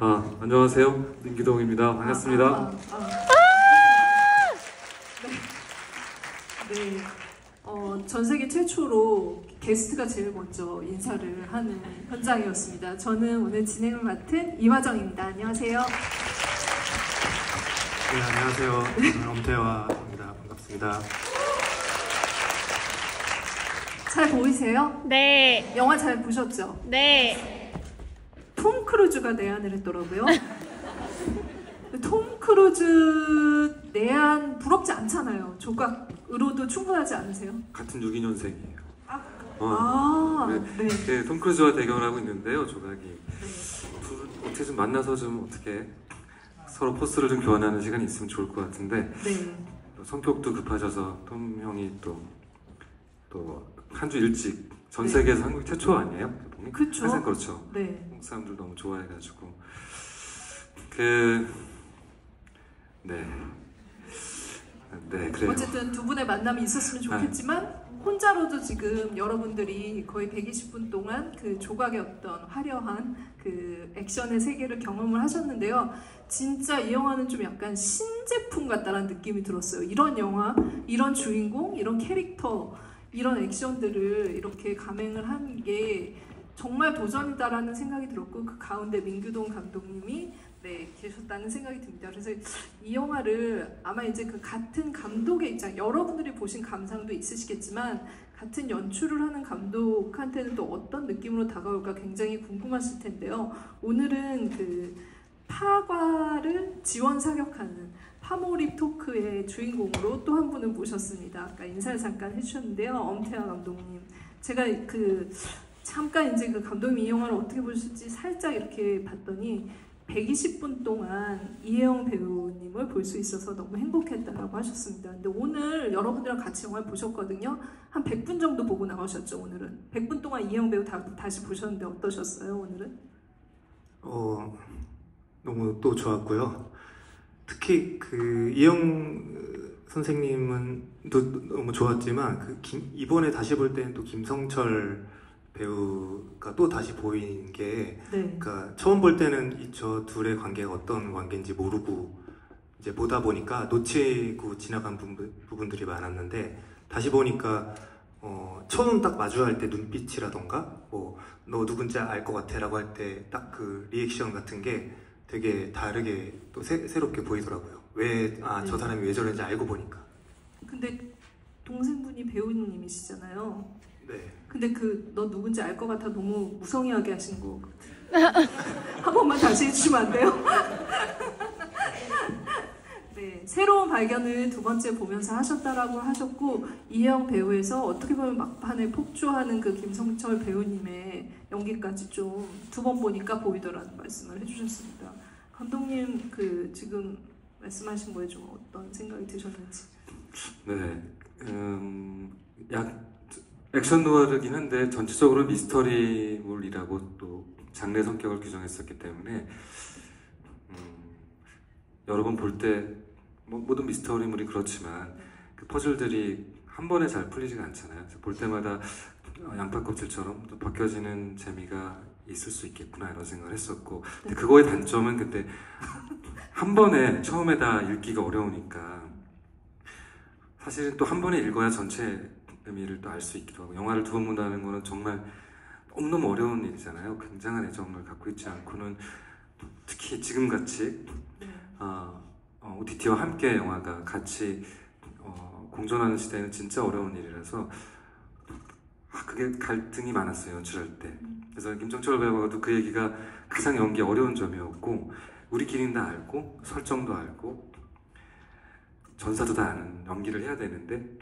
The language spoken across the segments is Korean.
안녕하세요. 민기동입니다. 반갑습니다. 네. 전 세계 최초로 게스트가 제일 먼저 인사를 하는 현장이었습니다. 저는 오늘 진행을 맡은 이화정입니다. 안녕하세요. 네, 안녕하세요. 저는 엄태화입니다. 반갑습니다. 잘 보이세요? 네. 영화 잘 보셨죠? 네. 톰 크루즈가 내한을 했더라고요. 톰 크루즈 내한 부럽지 않잖아요. 조각으로도 충분하지 않으세요? 같은 62년생이에요. 네. 톰 크루즈와 대결하고 있는데요, 조각이. 네. 어떻게 좀 만나서 좀 어떻게 서로 포스를 좀 교환하는 시간이 있으면 좋을 것 같은데. 네. 성격도 급하셔서 톰 형이 또 한 주 일찍 전 세계에서 한국 최초 아니에요? 그렇죠. 항상 그렇죠. 네. 한국 사람들 너무 좋아해가지고 네, 그래요. 어쨌든 두 분의 만남이 있었으면 좋겠지만 혼자로도 지금 여러분들이 거의 120분 동안 그 조각의 어떤 화려한 그 액션의 세계를 경험을 하셨는데요. 진짜 이 영화는 좀 약간 신제품 같다는 느낌이 들었어요. 이런 영화, 이런 주인공, 이런 캐릭터, 이런 액션들을 이렇게 감행을 하는 게 정말 도전이다라는 생각이 들었고, 그 가운데 민규동 감독님이 계셨다는 생각이 듭니다. 그래서 이 영화를 아마 이제 그 같은 감독의 입장, 여러분들이 보신 감상도 있으시겠지만 같은 연출을 하는 감독한테는 또 어떤 느낌으로 다가올까 굉장히 궁금하실 텐데요. 오늘은 그 파과를 지원 사격하는 파몰입 토크의 주인공으로 또 한 분을 모셨습니다. 아까 인사를 잠깐 해주셨는데요. 엄태화 감독님. 제가 잠깐 이제 그 감독님이 이 영화를 어떻게 보실지 살짝 이렇게 봤더니 120분 동안 이혜영 배우님을 볼 수 있어서 너무 행복했다라고 하셨습니다. 근데 오늘 여러분들이랑 같이 영화를 보셨거든요. 한 100분 정도 보고 나오셨죠, 오늘은. 100분 동안 이혜영 배우 다시 보셨는데 어떠셨어요, 오늘은? 너무 또 좋았고요. 특히 그 이영 선생님은 너무 좋았지만 이번에 다시 볼 때는 또 김성철 배우가 또 다시 보인 게, 그러니까 처음 볼 때는 저 둘의 관계가 어떤 관계인지 모르고 이제 보다 보니까 놓치고 지나간 부분들이 많았는데, 다시 보니까 처음 딱 마주할 때 눈빛이라던가 너 누군지 알 것 같아 라고 할 때 딱 그 리액션 같은 게 되게 다르게 또 새롭게 보이더라고요. 저 사람이 왜 저런지 알고 보니까. 근데 동생분이 배우님이시잖아요. 네. 근데 너 누군지 알 것 같아 너무 무성의하게 하신 거 한 번만 다시 해주시면 안 돼요? 네, 새로운 발견을 두 번째 보면서 하셨다라고 하셨고, 이혜영 배우에서 어떻게 보면 막판에 폭주하는 그 김성철 배우님의 연기까지 좀 두 번 보니까 보이더라는 말씀을 해주셨습니다. 감독님 지금 말씀하신 거에 좀 어떤 생각이 드셨는지? 네, 액션 노화르긴 한데 전체적으로 미스터리물이라고 또 장르 성격을 규정했었기 때문에 여러 번 볼 때 모든 미스터리물이 그렇지만 그 퍼즐들이 한 번에 잘 풀리지가 않잖아요. 그래서 볼 때마다 양파 껍질처럼 또 벗겨지는 재미가 있을 수 있겠구나 이런 생각을 했었고, 근데 그거의 단점은 근데 한 번에 처음에 다 읽기가 어려우니까 사실은 또 한 번에 읽어야 전체 의미를 또 알 수 있기도 하고, 영화를 두 번 본다는 거는 정말 너무너무 어려운 일이잖아요. 굉장한 애정을 갖고 있지 않고는, 특히 지금같이 OTT와 함께 영화가 같이 공존하는 시대는 진짜 어려운 일이라서 그게 갈등이 많았어요, 연출할 때. 그래서 김성철 배우가도 그 얘기가 가장 연기 어려운 점이었고, 우리끼리는 다 알고 설정도 알고 전사도 다 아는 연기를 해야 되는데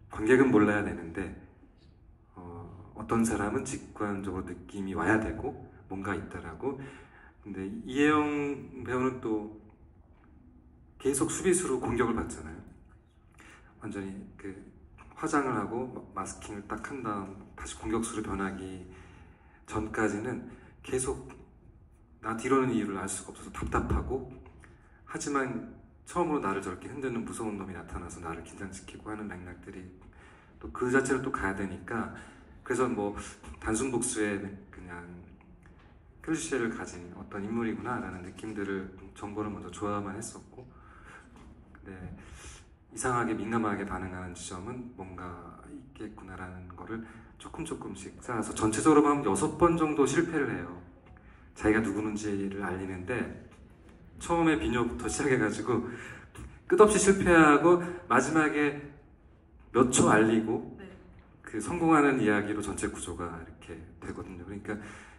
관객은 몰라야 되는데 어떤 사람은 직관적으로 느낌이 와야 되고 뭔가 있다라고. 근데 이혜영 배우는 또 계속 수비수로 공격을 받잖아요. 완전히 화장을 하고 마스킹을 딱 한 다음 다시 공격수로 변하기 전까지는 계속 나 뒤로는 이유를 알 수가 없어서 답답하고, 하지만 처음으로 나를 저렇게 흔드는 무서운 놈이 나타나서 나를 긴장시키고 하는 맥락들이 또 그 자체로 또 가야 되니까, 그래서 단순 복수에 그냥 클리셰를 가진 어떤 인물이구나라는 느낌들을 정보를 먼저 좋아만 했었고, 네, 이상하게 민감하게 반응하는 지점은 뭔가 있겠구나라는 거를 조금씩 쌓아서 전체적으로 보면 6번 정도 실패를 해요. 자기가 누구는지를 알리는데 처음에 비녀부터 시작해가지고 끝없이 실패하고 마지막에 몇 초 알리고 네. 그 성공하는 이야기로 전체 구조가 이렇게 되거든요. 그러니까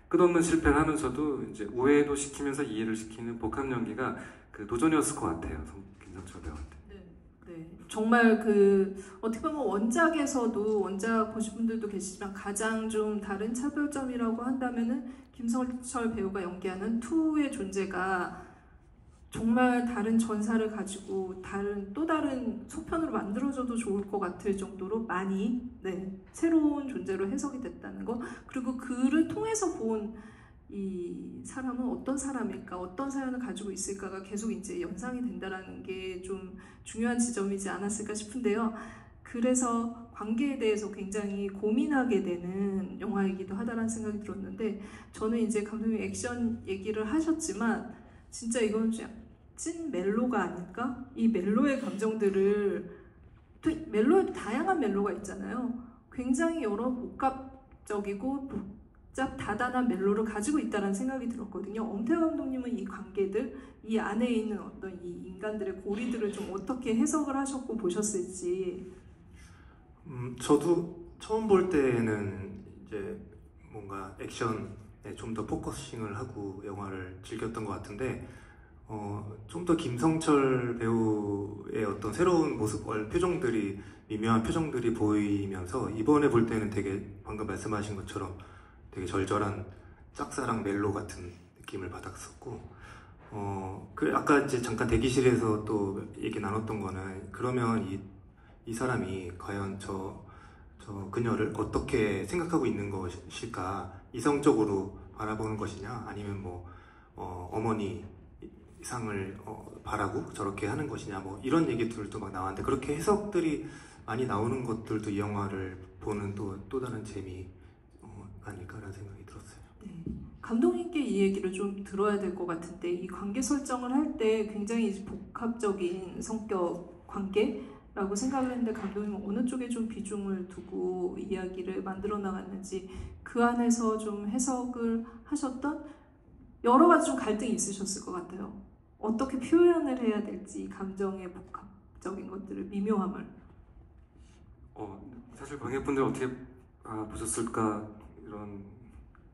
끝없는 실패를 하면서도 이제 오해도 시키면서 이해를 시키는 복합 연기가 그 도전이었을 것 같아요. 김성철 배우한테. 네, 정말 그 어떻게 보면 원작에서도 원작 보신 분들도 계시지만 가장 좀 다른 차별점이라고 한다면은 김성철 배우가 연기하는 투의 존재가 정말 다른 전사를 가지고 또 다른 속편으로 만들어줘도 좋을 것 같을 정도로 많이 새로운 존재로 해석이 됐다는 거, 그리고 그를 통해서 본 이 사람은 어떤 사람일까, 어떤 사연을 가지고 있을까가 계속 이제 연상이 된다는 게 좀 중요한 지점이지 않았을까 싶은데요. 그래서 관계에 대해서 굉장히 고민하게 되는 영화이기도 하다라는 생각이 들었는데, 저는 이제 감독님 액션 얘기를 하셨지만 진짜 이건 찐 멜로가 아닐까? 이 멜로의 감정들을, 멜로에도 다양한 멜로가 있잖아요. 굉장히 여러 복합적이고 다단한 멜로를 가지고 있다는 생각이 들었거든요. 엄태호 감독님은 이 관계들, 이 안에 있는 어떤 이 인간들의 고리들을 좀 어떻게 해석을 하셨고 보셨을지. 저도 처음 볼 때는 이제 뭔가 액션에 좀 더 포커싱을 하고 영화를 즐겼던 것 같은데, 좀 더 김성철 배우의 어떤 새로운 모습, 표정들이, 미묘한 표정들이 보이면서 이번에 볼 때는 되게 방금 말씀하신 것처럼 되게 절절한 짝사랑 멜로 같은 느낌을 받았었고, 아까 이제 잠깐 대기실에서 또 얘기 나눴던 거는, 그러면 이 사람이 과연 저 그녀를 어떻게 생각하고 있는 것일까? 이성적으로 바라보는 것이냐? 아니면 어머니 상을 바라고 저렇게 하는 것이냐? 이런 얘기들도 막 나왔는데, 그렇게 해석들이 많이 나오는 것들도 이 영화를 보는 또 다른 재미 아닐까라는 생각이 들었어요. 네. 감독님께 이 얘기를 좀 들어야 될 것 같은데, 이 관계 설정을 할 때 굉장히 복합적인 성격 관계라고 생각을 했는데, 감독님은 어느 쪽에 좀 비중을 두고 이야기를 만들어 나갔는지, 그 안에서 좀 해석을 하셨던 여러 가지 좀 갈등이 있으셨을 것 같아요. 어떻게 표현을 해야 될지, 감정의 복합적인 것들을, 미묘함을. 사실 관객분들 어떻게 보셨을까 이런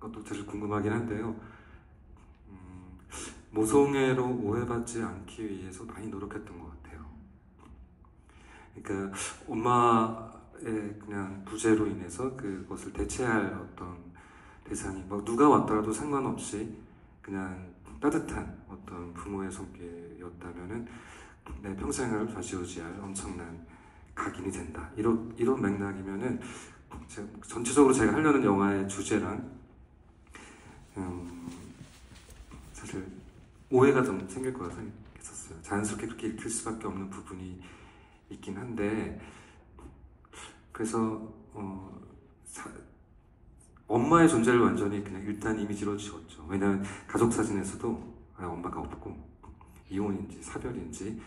것도 사실 궁금하긴 한데요. 모성애로 오해받지 않기 위해서 많이 노력했던 것 같아요. 그러니까 엄마의 그냥 부재로 인해서 그것을 대체할 어떤 대상이 누가 왔더라도 상관없이 그냥 따뜻한 어떤 부모의 손길이었다면은 내 평생을 좌지우지할 엄청난 각인이 된다. 이런 맥락이면은 전체적으로 제가 하려는 영화의 주제랑 사실 오해가 좀 생길 거라 생각했었어요. 자연스럽게 그렇게 읽힐 수밖에 없는 부분이 있긴 한데, 그래서 엄마의 존재를 완전히 그냥 일단 이미지로 지웠죠. 왜냐하면 가족 사진에서도 엄마가 없고, 이혼인지 사별인지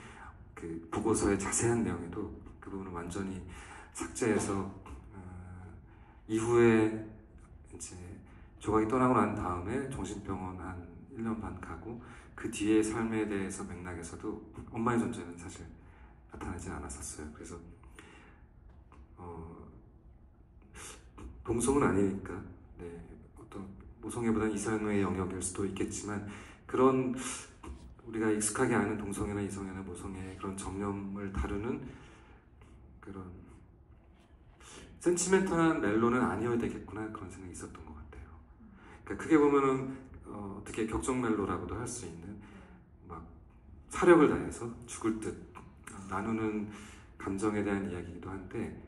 그 보고서의 자세한 내용에도 그 부분을 완전히 삭제해서, 이후에 이제 조각이 떠나고 난 다음에 정신병원 한 1년 반 가고, 그 뒤의 삶에 대해서 맥락에서도 엄마의 존재는 사실 나타나진 않았었어요. 그래서 동성은 아니니까 어떤 모성애보다는 이성의 영역일 수도 있겠지만, 그런 우리가 익숙하게 아는 동성애나 이성애나 모성애의 그런 접념을 다루는 그런 센티멘털한 멜로는 아니어야 되겠구나, 그런 생각이 있었던 것 같아요. 그러니까 크게 보면은 어떻게 격정 멜로라고도 할 수 있는, 막 사력을 다해서 죽을 듯 나누는 감정에 대한 이야기이기도 한데,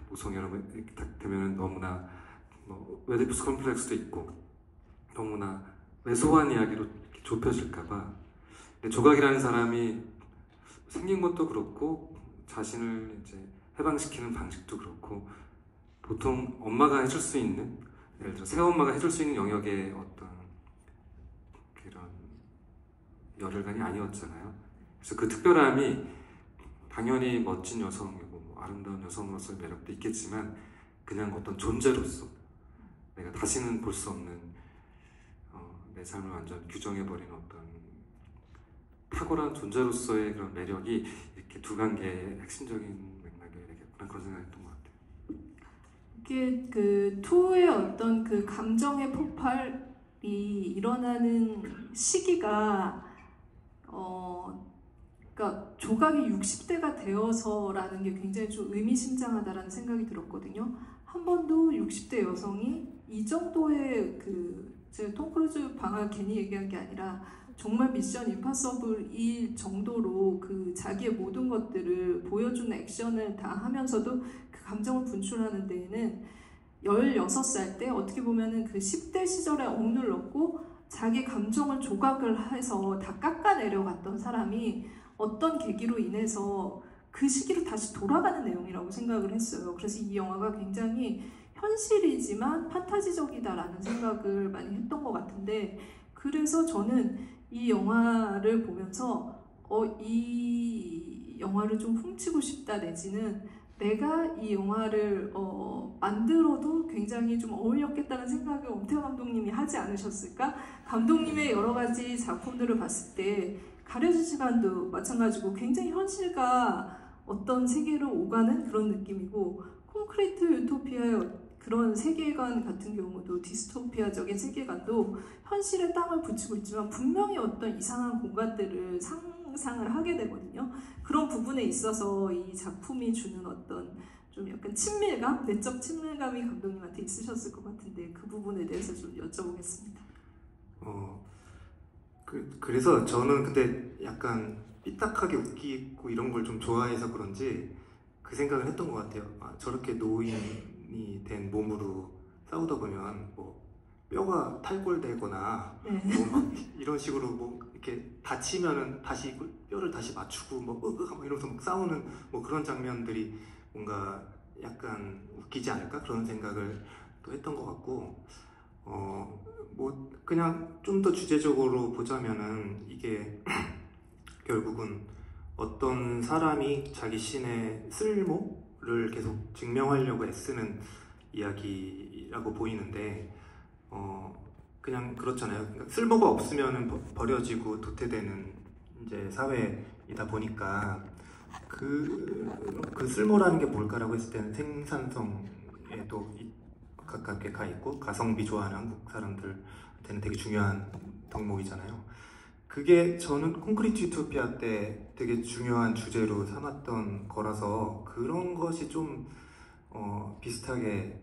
모성애로 딱 되면 너무나 웨디푸스 컴플렉스도 있고 너무나 왜소한 이야기로 좁혀질까봐. 조각이라는 사람이 생긴 것도 그렇고 자신을 이제 해방시키는 방식도 그렇고, 보통 엄마가 해줄 수 있는 예를 들어 새엄마가 해줄 수 있는 영역의 어떤 그런 열혈관이 아니었잖아요. 그래서 그 특별함이 당연히 멋진 여성이고 뭐 아름다운 여성으로서의 매력도 있겠지만 그냥 어떤 존재로서 내가 다시는 볼 수 없는 내 삶을 완전 규정해버리는 어떤 탁월한 존재로서의 그런 매력이 이렇게 두 관계의 핵심적인 맥락이어야 되겠구나 그런 생각했던 것 같아요. 이게 그 투의 어떤 그 감정의 폭발이 일어나는 시기가 그러니까 조각이 60대가 되어서라는 게 굉장히 좀 의미심장하다라는 생각이 들었거든요. 한 번도 60대 여성이 이 정도의 제가 톰 크루즈 방학 괜히 얘기한 게 아니라 정말 미션 임파서블일 정도로 자기의 모든 것들을 보여주는 액션을 다 하면서도 그 감정을 분출하는 데에는 16살 때 어떻게 보면은 그 10대 시절에 억눌렀고 자기 감정을 조각을 해서 다 깎아내려갔던 사람이 어떤 계기로 인해서 그 시기로 다시 돌아가는 내용이라고 생각을 했어요. 그래서 이 영화가 굉장히 현실이지만 판타지적이다라는 생각을 많이 했던 것 같은데 그래서 저는 이 영화를 보면서 이 영화를 좀 훔치고 싶다 내지는 내가 이 영화를 만들어도 굉장히 좀 어울렸겠다는 생각을 엄태화 감독님이 하지 않으셨을까? 감독님의 여러 가지 작품들을 봤을 때 가려진 시간도 마찬가지고 굉장히 현실과 어떤 세계로 오가는 그런 느낌이고 콘크리트 유토피아의 그런 세계관 같은 경우도 디스토피아적인 세계관도 현실에 땅을 붙이고 있지만 분명히 어떤 이상한 공간들을 상상을 하게 되거든요. 그런 부분에 있어서 이 작품이 주는 어떤 좀 약간 친밀감, 내적 친밀감이 감독님한테 있으셨을 것 같은데 그 부분에 대해서 좀 여쭤보겠습니다. 그래서 저는 그때 약간 삐딱하게 웃기고 이런 걸 좀 좋아해서 그런지 그 생각을 했던 것 같아요. 저렇게 노인이 된 몸으로 싸우다 보면 뭐 뼈가 탈골되거나 뭐 막 이런 식으로 뭐 이렇게 다치면은 다시 뼈를 다시 맞추고 뭐 이러면서 막 싸우는 뭐 그런 장면들이 뭔가 약간 웃기지 않을까 그런 생각을 또 했던 것 같고 뭐 그냥 좀 더 주제적으로 보자면은 이게 결국은 어떤 사람이 자기 신의 쓸모를 계속 증명하려고 애쓰는 이야기라고 보이는데 그냥 그렇잖아요. 그러니까 쓸모가 없으면 버려지고 도태되는 이제 사회이다 보니까 그 쓸모라는 게 뭘까라고 했을 때는 생산성에도 가깝게 가 있고 가성비 좋아하는 한국 사람들한테는 되게 중요한 덕목이잖아요. 그게 저는 콘크리트 유토피아 때 되게 중요한 주제로 삼았던 거라서 그런 것이 좀 비슷하게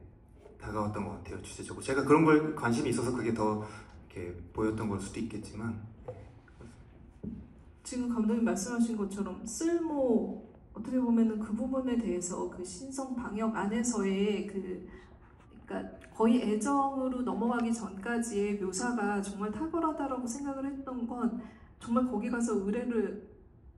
다가왔던 것 같아요. 주제적으로 제가 그런 걸 관심이 있어서 그게 더 이렇게 보였던 걸 수도 있겠지만 지금 감독님 말씀하신 것처럼 쓸모 어떻게 보면은 그 부분에 대해서 그 신성 방역 안에서의 그러니까 거의 애정으로 넘어가기 전까지의 묘사가 정말 탁월하다라고 생각을 했던 건 정말 거기 가서 의뢰를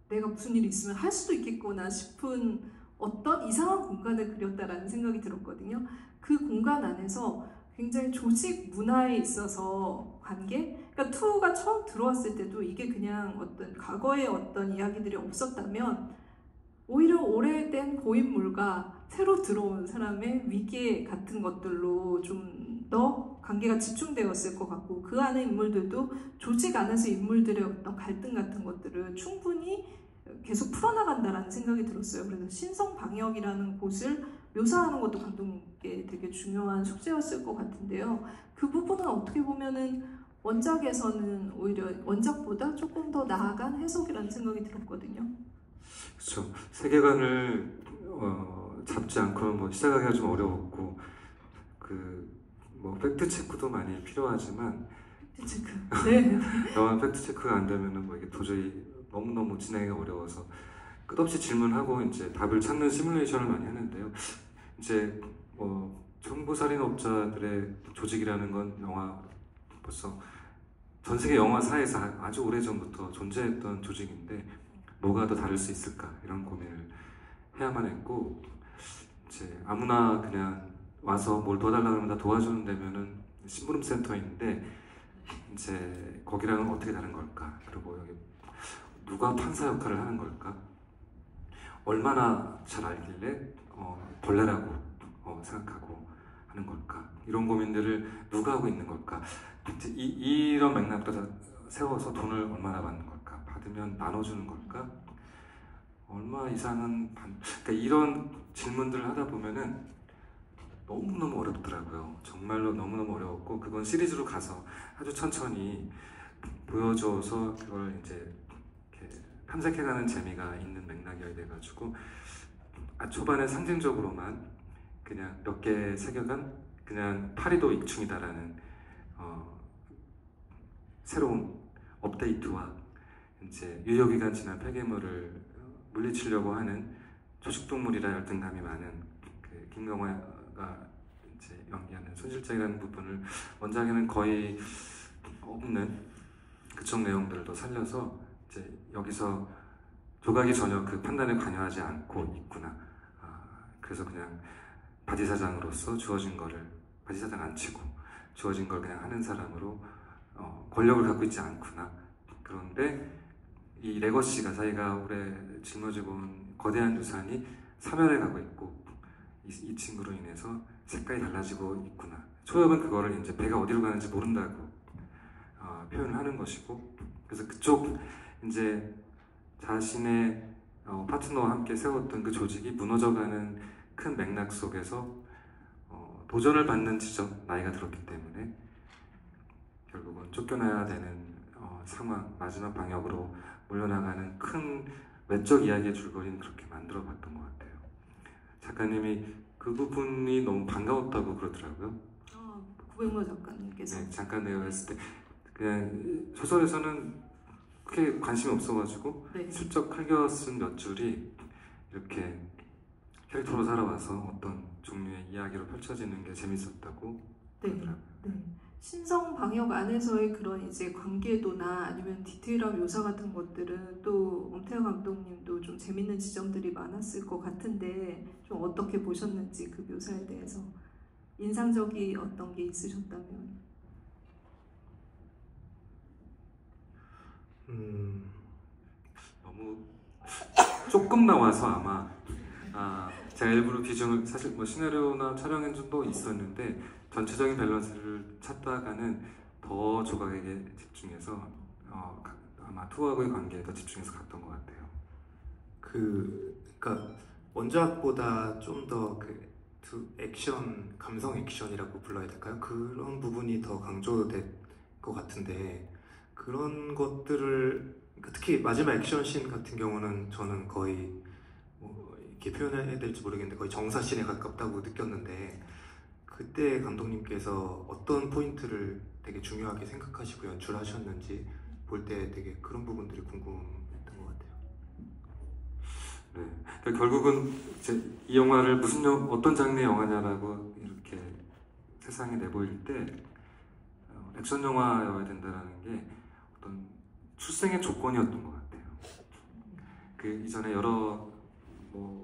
내가 무슨 일이 있으면 할 수도 있겠구나 싶은 어떤 이상한 공간을 그렸다라는 생각이 들었거든요. 그 공간 안에서 굉장히 조직 문화에 있어서 관계? 그러니까 투가 처음 들어왔을 때도 이게 그냥 어떤 과거의 어떤 이야기들이 없었다면 오히려 오래된 고인물과 새로 들어온 사람의 위계 같은 것들로 좀 더 관계가 집중되었을 것 같고 그 안에 인물들도 조직 안에서 인물들의 어떤 갈등 같은 것들을 충분히 계속 풀어나간다라는 생각이 들었어요. 그래서 신성방역이라는 곳을 묘사하는 것도 감독님께 되게 중요한 숙제였을 것 같은데요. 그 부분은 어떻게 보면은 원작에서는 오히려 원작보다 조금 더 나아간 해석이라는 생각이 들었거든요. 그렇죠. 세계관을 잡지 않고는 뭐 시작하기가 좀 어려웠고 뭐 팩트 체크도 많이 필요하지만 팩트 체크. 네. 영화 팩트 체크가 안 되면은 뭐 이게 도저히 너무 진행하기가 어려워서 끝없이 질문하고 이제 답을 찾는 시뮬레이션을 많이 하는데요. 이제 뭐 청부살인업자들의 조직이라는 건 영화 벌써 전 세계 영화사에서 아주 오래전부터 존재했던 조직인데 뭐가 더 다를 수 있을까 이런 고민을 해야만 했고 이제 아무나 그냥 와서 뭘 도와달라고 하면 다 도와주는 데면은 심부름 센터인데 이제 거기랑은 어떻게 다른 걸까? 그리고 여기 누가 판사 역할을 하는 걸까? 얼마나 잘 알길래 벌레라고 생각하고 하는 걸까? 이런 고민들을 누가 하고 있는 걸까? 이제 이런 맥락부터 세워서 돈을 얼마나 받는 걸까? 받으면 나눠주는 걸까? 얼마 이상은 그러니까 이런 질문들을 하다 보면은 너무너무 어렵더라고요. 정말로 너무너무 어려웠고 그건 시리즈로 가서 아주 천천히 보여줘서 그걸 이제 이렇게 탐색해가는 재미가 있는 맥락이어야 돼가지고 초반에 상징적으로만 그냥 몇 개 새겨간 그냥 파리도 익충이다라는 새로운 업데이트와 이제 유효기간 지난 폐기물을 물리치려고 하는 초식동물이라 열등감이 많은 그 김경화가 이제 연기하는 손실장이라는 부분을 원작에는 거의 없는 그쪽 내용들도 살려서 이제 여기서 조각이 전혀 그 판단에 관여하지 않고 있구나. 그래서 그냥 바지사장으로서 주어진 거를 바지사장 안 치고 주어진 걸 그냥 하는 사람으로 권력을 갖고 있지 않구나. 그런데 이 레거시가 자기가 오래 짊어지고 온 거대한 유산이 사멸해 가고 있고 이 친구로 인해서 색깔이 달라지고 있구나. 초엽은 그거를 이제 배가 어디로 가는지 모른다고 표현을 하는 것이고 그래서 그쪽 이제 자신의 파트너와 함께 세웠던 그 조직이 무너져가는 큰 맥락 속에서 도전을 받는 지점, 나이가 들었기 때문에 결국은 쫓겨나야 되는 상황, 마지막 방역으로 몰려나가는 큰 외적 이야기의 줄거리는 그렇게 만들어 봤던 것 같아요. 작가님이 그 부분이 너무 반가웠다고 그러더라고요. 구백모 작가님께서. 네, 잠깐 내용했을 때 그냥 소설에서는 크게 관심이 없어가지고 네. 슬쩍 흘겨 쓴 몇 줄이 이렇게 캐릭터로 살아와서 어떤 종류의 이야기로 펼쳐지는 게 재밌었다고 네. 그러더라고요. 네. 신성 방역 안에서의 그런 이제 관계도나 아니면 디테일한 묘사 같은 것들은 또 엄태화 감독님도 좀 재밌는 지점들이 많았을 것 같은데 좀 어떻게 보셨는지 그 묘사에 대해서 인상적이었던 게 있으셨다면? 너무 조금 나와서 아마 제가 일부러 비중을 사실 뭐 시나리오나 촬영 엔진도 있었는데 전체적인 밸런스를 찾다가는 더 조각에게 집중해서 아마 투어하고의 관계에 더 집중해서 갔던 것 같아요. 그러니까 원작보다 좀 더 액션, 감성 액션이라고 불러야 될까요? 그런 부분이 더 강조될 것 같은데 그런 것들을 특히 마지막 액션씬 같은 경우는 저는 거의 이렇게 표현해야 될지 모르겠는데 거의 정사씬에 가깝다고 느꼈는데 그때 감독님께서 어떤 포인트를 되게 중요하게 생각하시고 연출하셨는지 볼 때 되게 그런 부분들이 궁금했던 것 같아요. 네, 그러니까 결국은 이제 이 영화를 어떤 장르의 영화냐라고 이렇게 세상에 내보일 때 액션 영화여야 된다는 게 어떤 출생의 조건이었던 것 같아요. 그 이전에 여러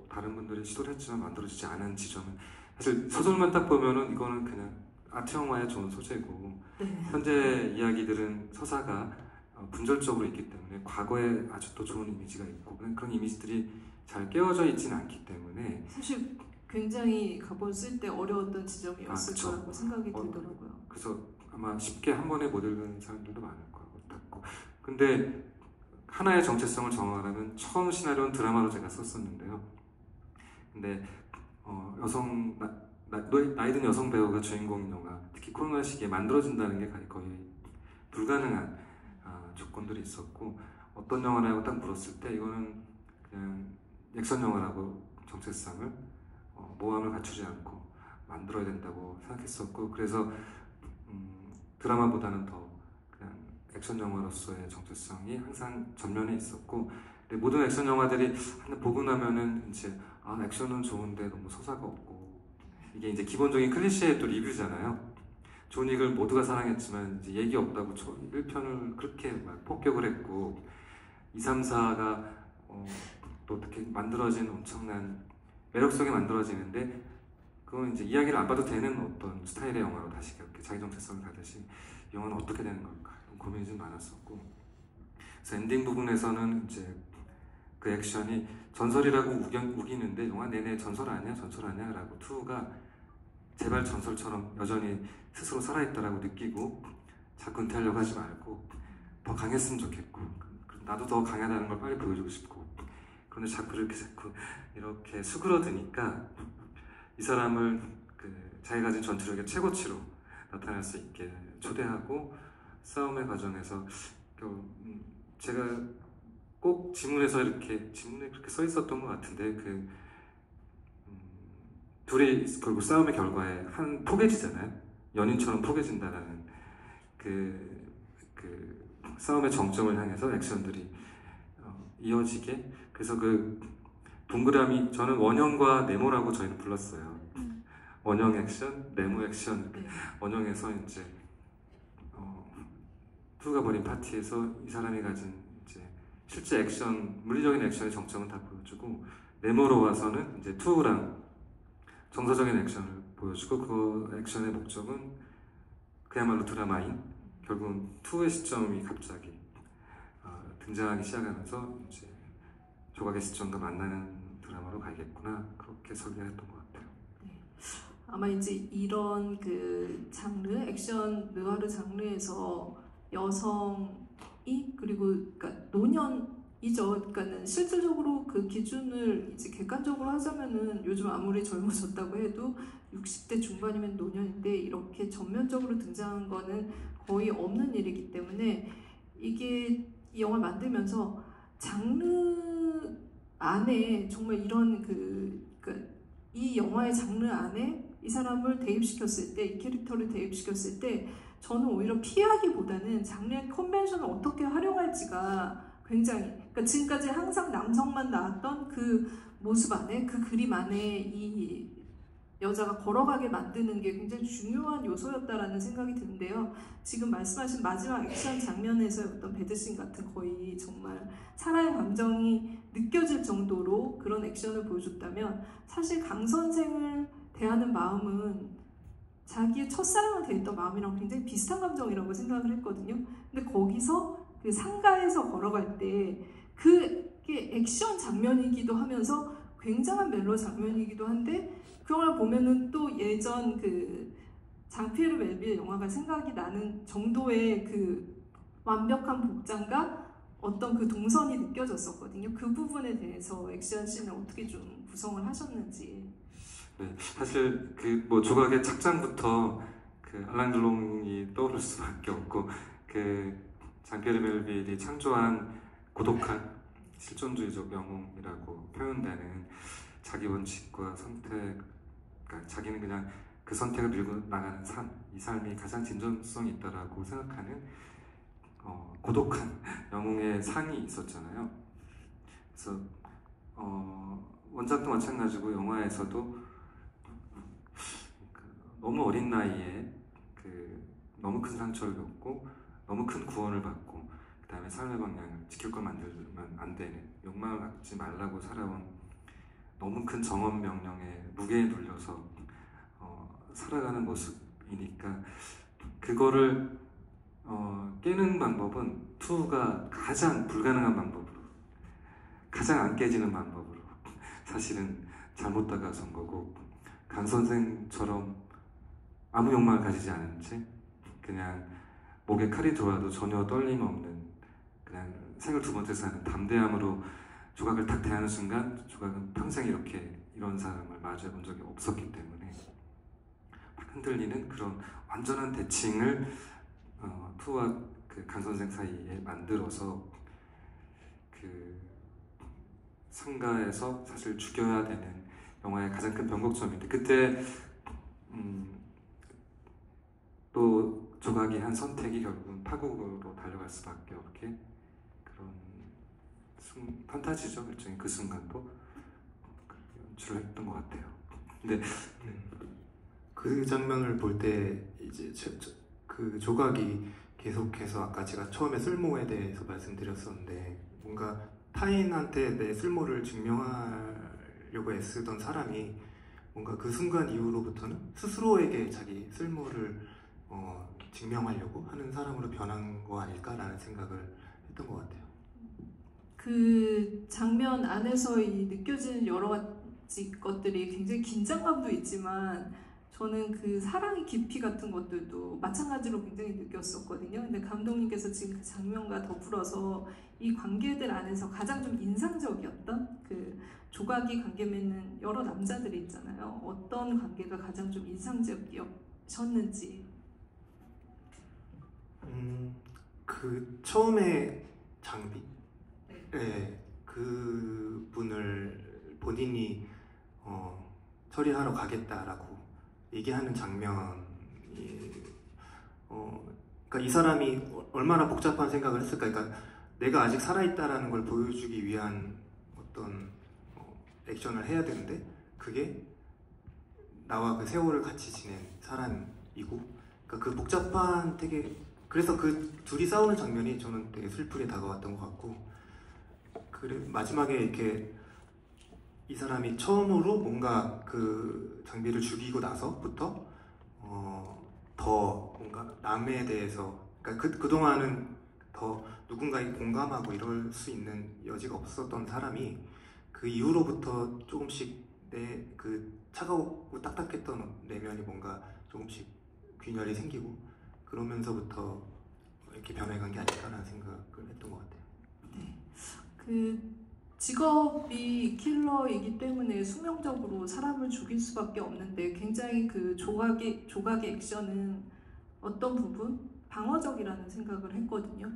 다른 분들이 시도를 했지만 만들어지지 않은 지점은 사실 소설만 딱 보면은 이거는 그냥 아트 영화의 좋은 소재고 네. 현재 이야기들은 서사가 분절적으로 있기 때문에 과거에 아주 또 좋은 이미지가 있고 그런 이미지들이 잘 깨어져 있지는 않기 때문에 사실 굉장히 각본 쓸 때 어려웠던 지점이었을 거라고 생각이 들더라고요. 그래서 아마 쉽게 한 번에 못 읽는 사람들도 많을 것 같고 근데 하나의 정체성을 정하려면 처음 시나리오는 드라마로 제가 썼었는데요. 근데 나이 든 여성 배우가 주인공 영화 특히 코로나 시기에 만들어진다는 게 거의 불가능한 조건들이 있었고 어떤 영화라고 딱 물었을 때 이거는 그냥 액션 영화라고 정체성을 모함을 갖추지 않고 만들어야 된다고 생각했었고 그래서 드라마보다는 더 그냥 액션 영화로서의 정체성이 항상 전면에 있었고 근데 모든 액션 영화들이 보고 나면은 이제 액션은 좋은데 너무 서사가 없고 이게 이제 기본적인 클리셰의 또 리뷰잖아요. 존 윅을 모두가 사랑했지만 이제 얘기 없다고 1편을 그렇게 막 폭격을 했고 2, 3, 4가 또 어떻게 만들어진 엄청난 매력성이 만들어지는데 그건 이제 이야기를 안 봐도 되는 어떤 스타일의 영화로 다시 그렇게 자기 정체성을 가듯이 이 영화는 어떻게 되는 걸까 이런 고민이 좀 많았었고, 그래서 엔딩 부분에서는 이제 그 액션이 전설이라고 우기는데 영화 내내 전설 아니야 전설 아니야 라고 투가 제발 전설처럼 여전히 스스로 살아있다라고 느끼고 자꾸 은퇴하려고 하지 말고 더 강했으면 좋겠고, 나도 더 강하다는 걸 빨리 보여주고 싶고, 그런데 자꾸 이렇게 수그러드니까 이 사람을 자기가 가진 전투력의 최고치로 나타날 수 있게 초대하고 싸움의 과정에서 제가 꼭 지문에 그렇게 써 있었던 것 같은데 둘이 결국 싸움의 결과에 한 포개지잖아요. 연인처럼 포개진다라는 그 싸움의 정점을 향해서 액션들이 이어지게, 그래서 그 동그라미, 저는 원형과 네모라고 저희는 불렀어요. 원형 액션, 네모 액션. 원형에서 이제 투가 벌인 파티에서 이 사람이 가진 이제 실제 액션, 물리적인 액션의 정점은 다 보여주고, 네모로 와서는 이제 투랑 정서적인 액션을 보여주고, 그 액션의 목적은 그야말로 드라마인, 결국은 투의 시점이 갑자기 등장하기 시작하면서 이제 조각의 시점과 만나는 드라마로 가야겠구나, 그렇게 설계했던 것 같아요. 네. 아마 이제 이런 그 장르, 액션 느와르 장르에서 여성이, 그리고 그러니까 노년이죠. 그러니까는 실질적으로 그 기준을 이제 객관적으로 하자면은 요즘 아무리 젊어졌다고 해도 60대 중반이면 노년인데 이렇게 전면적으로 등장한 거는 거의 없는 일이기 때문에, 이게 이 영화를 만들면서 장르 안에 정말 이런 이 영화의 장르 안에 이 사람을 대입시켰을 때, 이 캐릭터를 대입시켰을 때 저는 오히려 피하기보다는 장르의 컨벤션을 어떻게 활용할지가 굉장히, 그러니까 지금까지 항상 남성만 나왔던 그 모습 안에, 그 그림 안에 이 여자가 걸어가게 만드는 게 굉장히 중요한 요소였다라는 생각이 드는데요. 지금 말씀하신 마지막 액션 장면에서의 어떤 배드씬 같은, 거의 정말 살아의 감정이 느껴질 정도로 그런 액션을 보여줬다면, 사실 강 선생을 대하는 마음은 자기의 첫사랑을 대했던 마음이랑 굉장히 비슷한 감정이라고 생각을 했거든요. 근데 거기서 그 상가에서 걸어갈 때 그게 액션 장면이기도 하면서 굉장한 멜로 장면이기도 한데, 그 영화를 보면은 또 예전 그 장피에르 멜빌 영화가 생각이 나는 정도의 그 완벽한 복장과 어떤 그 동선이 느껴졌었거든요. 그 부분에 대해서 액션씬을 어떻게 좀 구성을 하셨는지. 네, 사실 뭐 조각의 착장부터 알랑 드롱이 떠오를 수밖에 없고, 장피에르 멜빌이 창조한 고독한 실존주의적 영웅이라고 표현되는 자기 원칙과 선택, 그러니까 자기는 그냥 그 선택을 밀고 나가는 삶, 이 삶이 가장 진정성이 있다라고 생각하는 고독한 영웅의 상이 있었잖아요. 그래서 원작도 마찬가지고 영화에서도 너무 어린 나이에 너무 큰 상처를 겪고 너무 큰 구원을 받고, 그 다음에 삶의 방향을 지킬 걸 만들면 안 되는, 욕망을 갖지 말라고 살아온 너무 큰 정원 명령에 무게에 눌려서 살아가는 모습이니까, 그거를 깨는 방법은 투가 가장 불가능한 방법으로, 가장 안 깨지는 방법으로 사실은 잘못 다가선 거고, 강 선생처럼 아무 욕망을 가지지 않은 채 그냥 목에 칼이 들어와도 전혀 떨림 없는, 그냥 생을 두 번째 사는 담대함으로 조각을 딱 대하는 순간, 조각은 평생 이런 사람을 마주해 본 적이 없었기 때문에 흔들리는 그런 완전한 대칭을 투와 강 선생 사이에 만들어서 상가에서 사실 죽여야 되는 영화의 가장 큰 변곡점인데, 그때 또 조각이 한 선택이 결국은 파국으로 달려갈 수밖에 없게, 그런 판타지죠. 일종의 그 순간도 연출을 했던 것 같아요. 근데 그 장면을 볼 때 이제 그 조각이 계속해서, 아까 제가 처음에 쓸모에 대해서 말씀드렸었는데, 뭔가 타인한테 내 쓸모를 증명하려고 애쓰던 사람이 뭔가 그 순간 이후로부터는 스스로에게 자기 쓸모를 증명하려고 하는 사람으로 변한 거 아닐까라는 생각을 했던 것 같아요. 그 장면 안에서 이 느껴지는 여러 가지 것들이 굉장히 긴장감도 있지만 저는 그 사랑의 깊이 같은 것들도 마찬가지로 굉장히 느꼈었거든요. 근데 감독님께서 지금 그 장면과 더불어서 이 관계들 안에서 가장 좀 인상적이었던 그 조각이 관계 맺는 여러 남자들이 있잖아요. 어떤 관계가 가장 좀 인상적이셨는지. 그 처음에 장비, 네. 네, 그 분을 본인이 처리하러 가겠다라고 얘기하는 장면이, 그러니까 이 사람이 얼마나 복잡한 생각을 했을까. 그러니까 내가 아직 살아있다라는 걸 보여주기 위한 어떤 액션을 해야 되는데 그게 나와 그 세월을 같이 지낸 사람이고, 그러니까 그 복잡한 되게, 그래서 그 둘이 싸우는 장면이 저는 되게 슬프게 다가왔던 것 같고, 그래 마지막에 이렇게 이 사람이 처음으로 뭔가 그 장비를 죽이고 나서부터 더 뭔가 남에 대해서, 그러니까 그동안은 더 누군가에게 공감하고 이럴 수 있는 여지가 없었던 사람이 그 이후로부터 조금씩 내 그 차가웠고 딱딱했던 내면이 뭔가 조금씩 균열이 생기고 그러면서부터 이렇게 변해간 게 아닐까라는 생각을 했던 것 같아요. 네. 그 직업이 킬러이기 때문에 수명적으로 사람을 죽일 수밖에 없는데 굉장히 그 조각의 액션은 어떤 부분 방어적이라는 생각을 했거든요.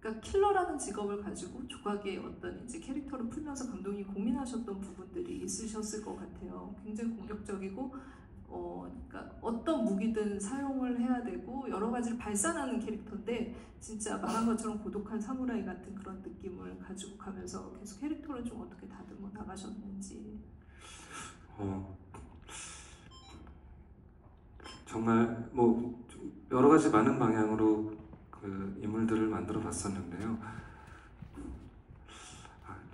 그러니까 킬러라는 직업을 가지고 조각의 어떤 이제 캐릭터를 풀면서 감독님이 고민하셨던 부분들이 있으셨을 것 같아요. 굉장히 공격적이고 그러니까 어떤 무기든 사용을 해야 되고 여러 가지를 발산하는 캐릭터인데 진짜 말한 것처럼 고독한 사무라이 같은 그런 느낌을 가지고 가면서 계속 캐릭터를 좀 어떻게 다듬어 나가셨는지. 정말 뭐 여러 가지 많은 방향으로 그 인물들을 만들어 봤었는데요.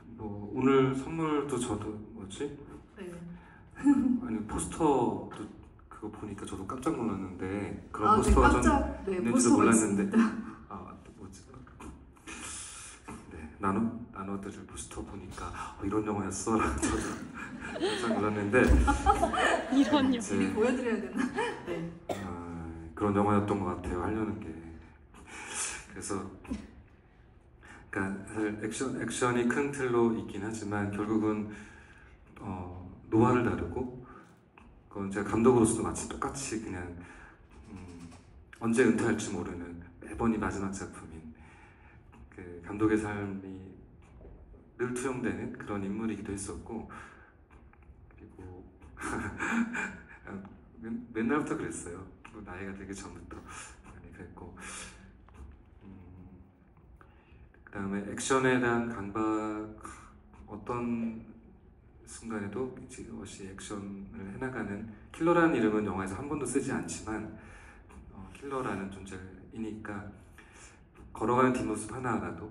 뭐 오늘 선물도 저도 뭐지? 네. 아니 포스터도 그거 보니까 저도 깜짝 놀랐는데 그런 네, 포스터가 깜짝, 좀 네, 있는지도 포스터가 몰랐는데 있습니다. 뭐지? 네, 나눠드릴 포스터 보니까 이런 영화였어 라고 저도 깜짝 놀랐는데 이런 미리 보여드려야 되나? 네. 그런 영화였던 것 같아요. 하려는 게. 그래서 그러니까 사실 액션이 큰 틀로 있긴 하지만 결국은 노화를 다루고, 그건 제가 감독으로서도 마치 똑같이 그냥 언제 은퇴할지 모르는 매번 이 마지막 작품인 그 감독의 삶이 늘 투영되는 그런 인물이기도 했었고, 그리고 맨날부터 그랬어요. 나이가 되기 전부터 많이 그랬고, 그 다음에 액션에 대한 강박, 어떤 순간에도 이것이 액션을 해나가는, 킬러라는 이름은 영화에서 한 번도 쓰지 않지만 킬러라는 존재이니까 걸어가는 뒷모습 하나하나도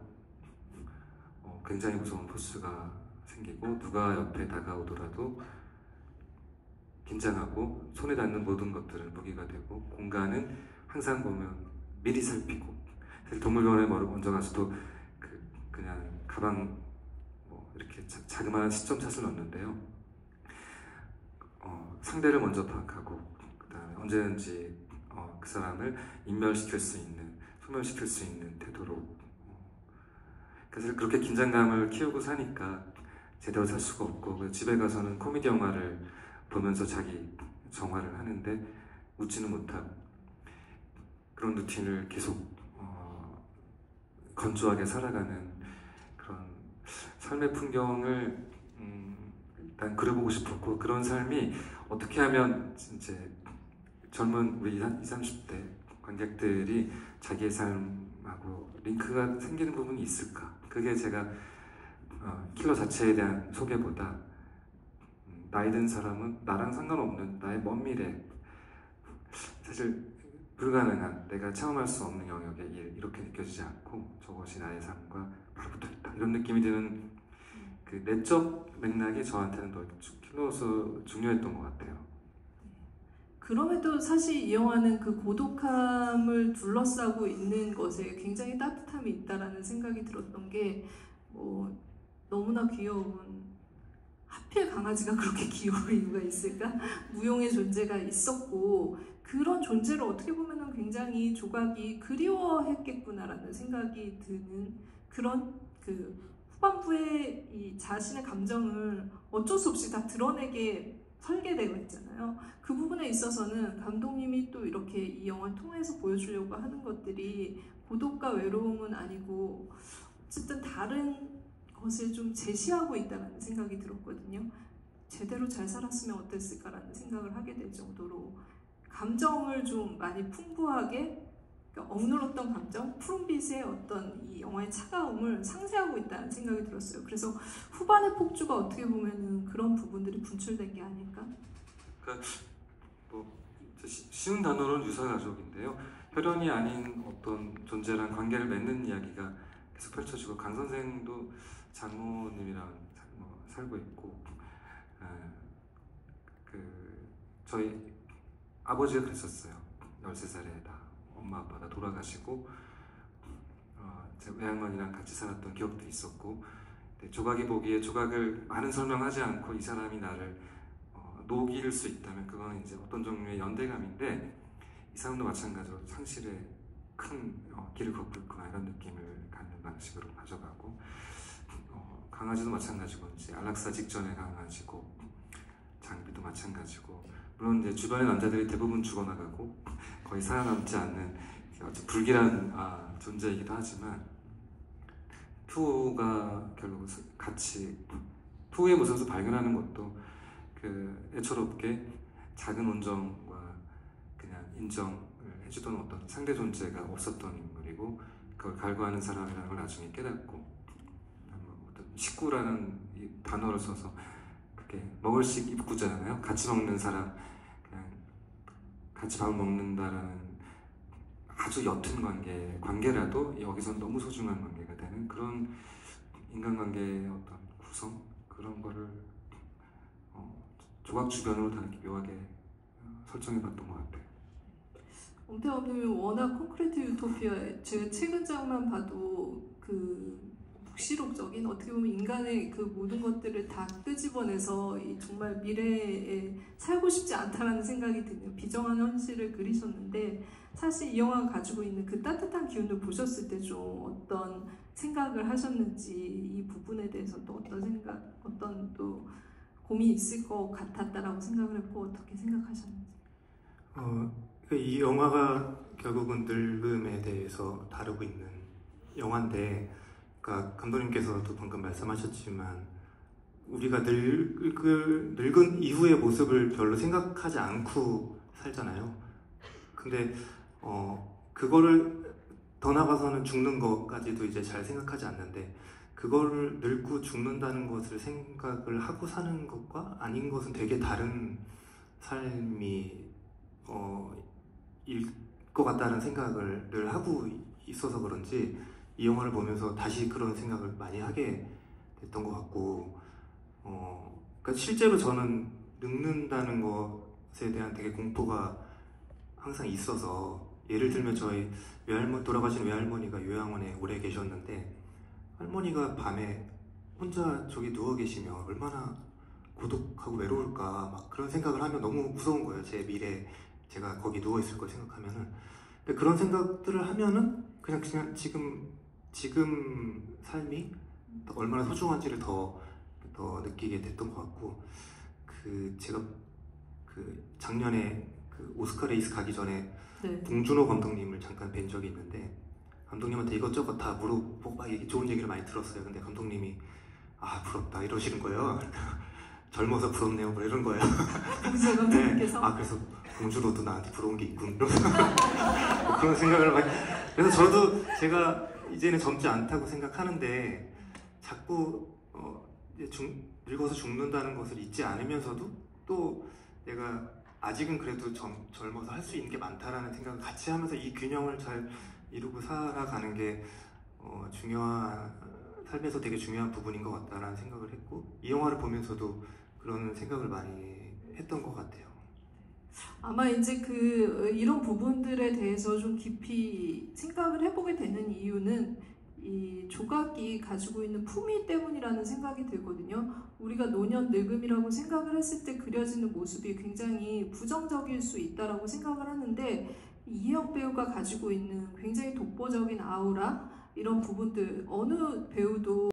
굉장히 무서운 포스가 생기고, 누가 옆에 다가오더라도 긴장하고 손에 닿는 모든 것들은 무기가 되고, 공간은 항상 보면 미리 살피고, 사실 동물원에 먼저 가서도 그냥 가방 이렇게 자그마한 시점샷을 넣는데요. 상대를 먼저 파악하고 그 다음에 언제든지 그 사람을 인멸시킬 수 있는, 소멸시킬 수 있는 태도로. 그래서 그렇게 긴장감을 키우고 사니까 제대로 살 수가 없고, 집에 가서는 코미디 영화를 보면서 자기 정화를 하는데 웃지는 못하고, 그런 루틴을 계속 건조하게 살아가는 그런 삶의 풍경을 일단 그려보고 싶었고, 그런 삶이 어떻게 하면 이제 젊은 우리 20, 30대 관객들이 자기의 삶하고 링크가 생기는 부분이 있을까? 그게 제가 킬러 자체에 대한 소개보다 나이 든 사람은 나랑 상관없는 나의 먼 미래, 사실 불가능한, 내가 체험할 수 없는 영역의 일, 이렇게 느껴지지 않고 저것이 나의 삶과 바로 붙어있다, 이런 느낌이 드는 그 내적 맥락이 저한테는 더 킬러로서 중요했던 것 같아요. 그럼에도 사실 이 영화는 그 고독함을 둘러싸고 있는 것에 굉장히 따뜻함이 있다라는 생각이 들었던 게 너무나 귀여운 하필 강아지가 그렇게 귀여울 이유가 있을까? 무용의 존재가 있었고 그런 존재를 어떻게 보면 굉장히 조각이 그리워했겠구나라는 생각이 드는 그런 그 후반부에 이 자신의 감정을 어쩔 수 없이 다 드러내게 설계되어 있잖아요. 그 부분에 있어서는 감독님이 또 이렇게 이 영화를 통해서 보여주려고 하는 것들이 고독과 외로움은 아니고 어쨌든 다른 것을 좀 제시하고 있다는 생각이 들었거든요. 제대로 잘 살았으면 어땠을까라는 생각을 하게 될 정도로 감정을 좀 많이 풍부하게 그러니까 억눌렀던 감정, 푸른빛의 어떤 이 영화의 차가움을 상쇄하고 있다는 생각이 들었어요. 그래서 후반의 폭주가 어떻게 보면은 그런 부분들이 분출된 게 아닐까? 그러니까 쉬운 단어로는 유사가족인데요. 혈연이 아닌 어떤 존재랑 관계를 맺는 이야기가 계속 펼쳐지고 강 선생도 장모님이랑 살고 있고 저희 아버지가 그랬었어요. 13살에 다 엄마 아빠 다 돌아가시고 제 외할머니랑 같이 살았던 기억도 있었고 조각이 보기에 조각을 많은 설명하지 않고 이 사람이 나를 녹일 수 있다면 그거는 이제 어떤 종류의 연대감인데 이 사람도 마찬가지로 상실에 큰 길을 걷고 있구나 이런 느낌을 갖는 방식으로 가져가고 강아지도 마찬가지고 이제 안락사 직전의 강아지고 장비도 마찬가지고 물론 이제 주변의 남자들이 대부분 죽어나가고 거의 살아남지 않는 아주 불길한 존재이기도 하지만 투가 결국 같이 투의 모습을 발견하는 것도 그 애처롭게 작은 온정과 그냥 인정을 해주던 어떤 상대 존재가 없었던 인물이고 그걸 갈구하는 사람이라는 걸 나중에 깨닫고 어떤 식구라는 이 단어를 써서 그게 먹을식 입구잖아요. 같이 먹는 사람 그냥 같이 밥을 먹는다라는 아주 옅은 관계라도 여기선 너무 소중한 관계가 되는 그런 인간관계의 어떤 구성 그런 거를 조각 주변으로 다 이렇게 묘하게 설정해봤던 것 같아요. 엄태범님이 워낙 콘크리트 유토피아에 제가 최근 장만 봐도 그 묵시록적인 어떻게 보면 인간의 그 모든 것들을 다 끄집어내서 이 정말 미래에 살고 싶지 않다라는 생각이 드는 비정한 현실을 그리셨는데 사실 이 영화가 가지고 있는 그 따뜻한 기운을 보셨을 때 좀 어떤 생각을 하셨는지 이 부분에 대해서 또 어떤 생각, 어떤 또 고민이 있을 것 같았다라고 생각을 했고 어떻게 생각하셨는지. 이 영화가 결국은 늙음에 대해서 다루고 있는 영화인데 그러니까 감독님께서도 방금 말씀하셨지만 우리가 늙은 이후의 모습을 별로 생각하지 않고 살잖아요. 근데 그거를 더 나가서는 죽는 것까지도 이제 잘 생각하지 않는데 그거를 늙고 죽는다는 것을 생각을 하고 사는 것과 아닌 것은 되게 다른 삶이 일 것 같다는 생각을 늘 하고 있어서 그런지 이 영화를 보면서 다시 그런 생각을 많이 하게 됐던 것 같고 그러니까 실제로 저는 늙는다는 것에 대한 되게 공포가 항상 있어서 예를 들면 저희 돌아가신 외할머니가 요양원에 오래 계셨는데 할머니가 밤에 혼자 저기 누워 계시면 얼마나 고독하고 외로울까 막 그런 생각을 하면 너무 무서운 거예요. 제 미래 제가 거기 누워 있을 걸 생각하면은 근데 그런 생각들을 하면은 그냥 지금 삶이 얼마나 소중한지를 더 느끼게 됐던 것 같고 제가 작년에 오스카 레이스 가기 전에 네. 봉준호 감독님을 잠깐 뵌 적이 있는데 감독님한테 이것저것 다 물어보고 막 좋은 얘기를 많이 들었어요. 근데 감독님이 부럽다 이러시는 거예요. 젊어서 부럽네요 뭐 이런 거예요. 봉준호 감독님께서? 네. 그래서 봉준호도 나한테 부러운 게 있군 그런 생각을 많이 그래서 저도 제가 이제는 젊지 않다고 생각하는데 자꾸 늙어서 죽는다는 것을 잊지 않으면서도 또 내가 아직은 그래도 젊어서 할 수 있는 게 많다라는 생각을 같이 하면서 이 균형을 잘 이루고 살아가는 게 중요하다는 삶에서 되게 중요한 부분인 것 같다라는 생각을 했고 이 영화를 보면서도 그런 생각을 많이 했던 것 같아요. 아마 이제 이런 부분들에 대해서 좀 깊이 생각을 해보게 되는 이유는 이 조각이 가지고 있는 품위 때문이라는 생각이 들거든요. 우리가 노년 늙음이라고 생각을 했을 때 그려지는 모습이 굉장히 부정적일 수 있다라고 생각을 하는데 이혜영 배우가 가지고 있는 굉장히 독보적인 아우라 이런 부분들 어느 배우도